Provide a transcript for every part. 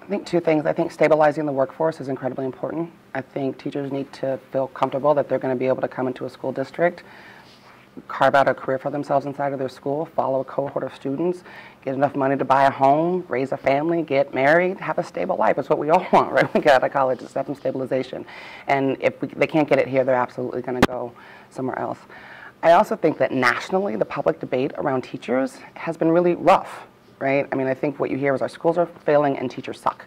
I think two things. I think stabilizing the workforce is incredibly important. I think teachers need to feel comfortable that they're going to be able to come into a school district, carve out a career for themselves inside of their school, follow a cohort of students, get enough money to buy a home, raise a family, get married, have a stable life. It's what we all want, right? When we get out of college, it's some stabilization. And if they can't get it here, they're absolutely going to go somewhere else. I also think that nationally, the public debate around teachers has been really rough, right? I mean, I think what you hear is our schools are failing and teachers suck.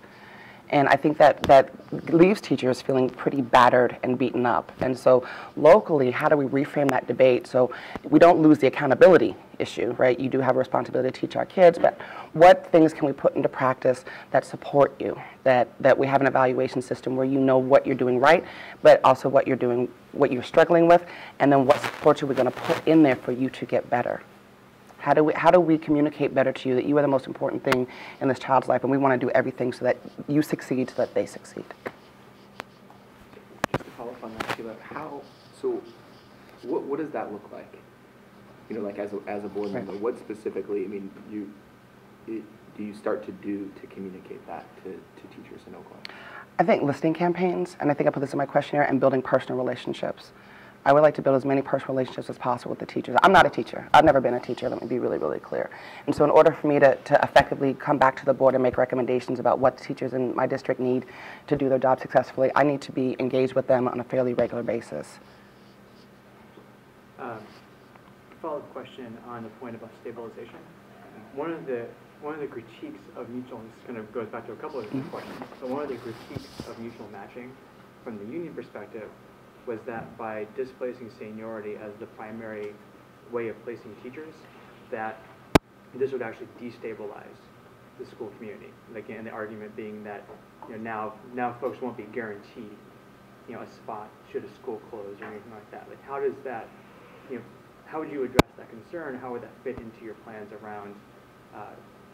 And I think that leaves teachers feeling pretty battered and beaten up. And so locally, how do we reframe that debate so we don't lose the accountability issue, right? You do have a responsibility to teach our kids, but what things can we put into practice that support you, that we have an evaluation system where you know what you're doing right, but also what you're doing, what you're struggling with, and then what supports are we going to put in there for you to get better? How do we communicate better to you that you are the most important thing in this child's life, and we want to do everything so that you succeed, so that they succeed? Just to follow up on that, Sheilagh, what does that look like? You know, like as a board member, what specifically? I mean, do you start to do to communicate that to teachers in Oakland? I think listening campaigns, and I think I put this in my questionnaire, and building personal relationships. I would like to build as many personal relationships as possible with the teachers. I'm not a teacher. I've never been a teacher. Let me be really, really clear. And so in order for me to effectively come back to the board and make recommendations about what the teachers in my district need to do their job successfully, I need to be engaged with them on a fairly regular basis. Follow-up question on the point about stabilization. One of the critiques of mutual, this kind of goes back to a couple of different questions, but one of the critiques of mutual matching from the union perspective was that by displacing seniority as the primary way of placing teachers, that this would actually destabilize the school community. Like, and the argument being that, you know, now folks won't be guaranteed, you know, a spot should a school close or anything like that. Like, how does that, you know, how would you address that concern? How would that fit into your plans around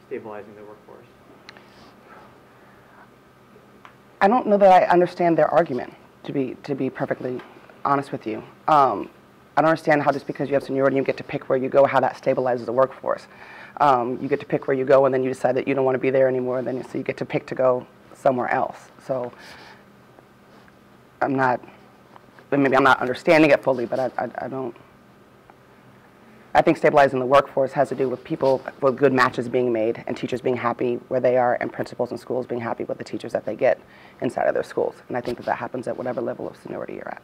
stabilizing the workforce? I don't know that I understand their argument, to be perfectly honest with you. I don't understand how just because you have seniority, you get to pick where you go, how that stabilizes the workforce. You get to pick where you go, and then you decide that you don't want to be there anymore, and then so you get to pick to go somewhere else. So maybe I'm not understanding it fully, but I don't. I think stabilizing the workforce has to do with people, with good matches being made, and teachers being happy where they are, and principals and schools being happy with the teachers that they get inside of their schools. And I think that happens at whatever level of seniority you're at.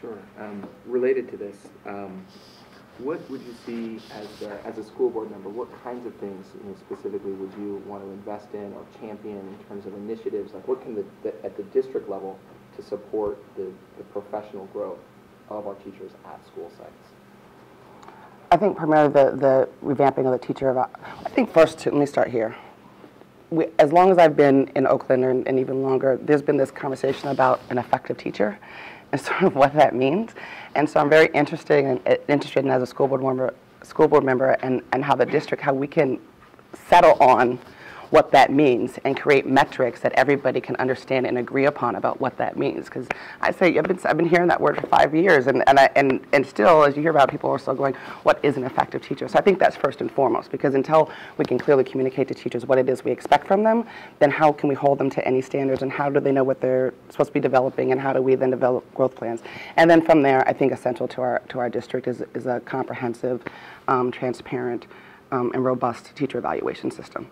Sure. Related to this, what would you see as a school board member? What kinds of things, you know, specifically would you want to invest in or champion in terms of initiatives? Like, what can at the district level to support the professional growth of our teachers at school sites? I think primarily the revamping of the teacher. I think first, let me start here. As long as I've been in Oakland and even longer, there's been this conversation about an effective teacher and sort of what that means. And so I'm very interested in as a school board member and how the district, how we can settle on what that means and create metrics that everybody can understand and agree upon about what that means. Because I say I've been hearing that word for 5 years, and still, as you hear about, people are still going, what is an effective teacher? So I think that's first and foremost, because until we can clearly communicate to teachers what it is we expect from them, then how can we hold them to any standards, and how do they know what they're supposed to be developing, and how do we then develop growth plans? And then from there, I think essential to our district is a comprehensive, transparent, and robust teacher evaluation system.